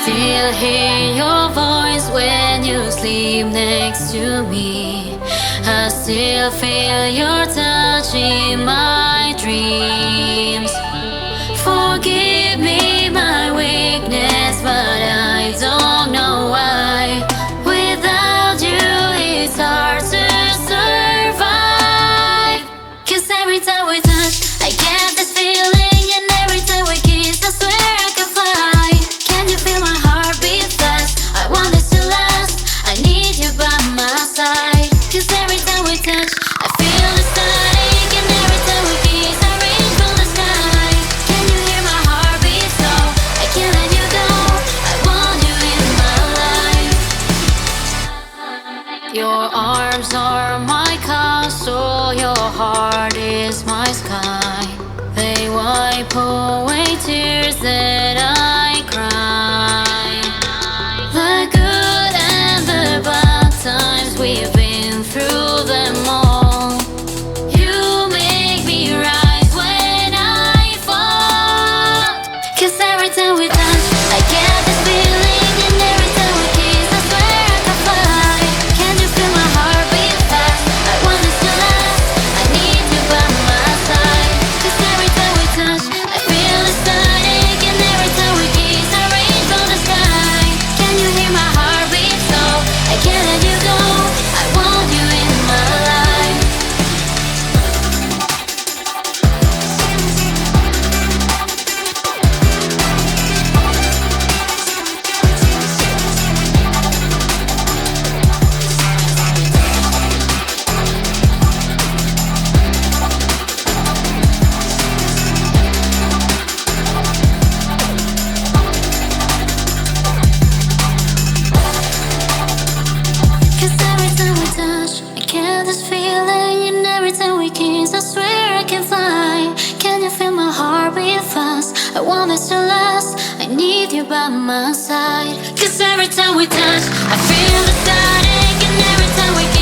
still hear your voice when you sleep next to me. I still feel your touch in my dreams. Forgive me my weakness, but I don't know why. Without you it's hard to survive. 'Cause every time we touch I get this feeling, and every time we kiss I swear I can fly. Can you feel my heart beat fast? I want this to last, I need you by my side. 'Cause every time we touch I feel the static, and every time we kiss I reach for the sky. Can you hear my heart beat so I can't let you go? I want you in my life. Your arms are my castle, your heart is my sky. They wipe away tears that I cry. The good and the bad times, we've been through them all. You make me rise when I fall. 'Cause every time we touch I get this feeling, and every time we kiss I swear I can fly. Can you feel my heart beat fast? I want this to last, I need you by my side. 'Cause every time we touch I feel the static, and every time we kiss I reach for the sky. Can you hear my heart beat so I can't let you go? I want you in my life. Cause every time we touch, I get this feeling, and every time we kiss, I swear I can fly. Can you feel my heart beat fast? I want this to last, I need you by my side. 'Cause every time we touch, I feel the static, and every time we kiss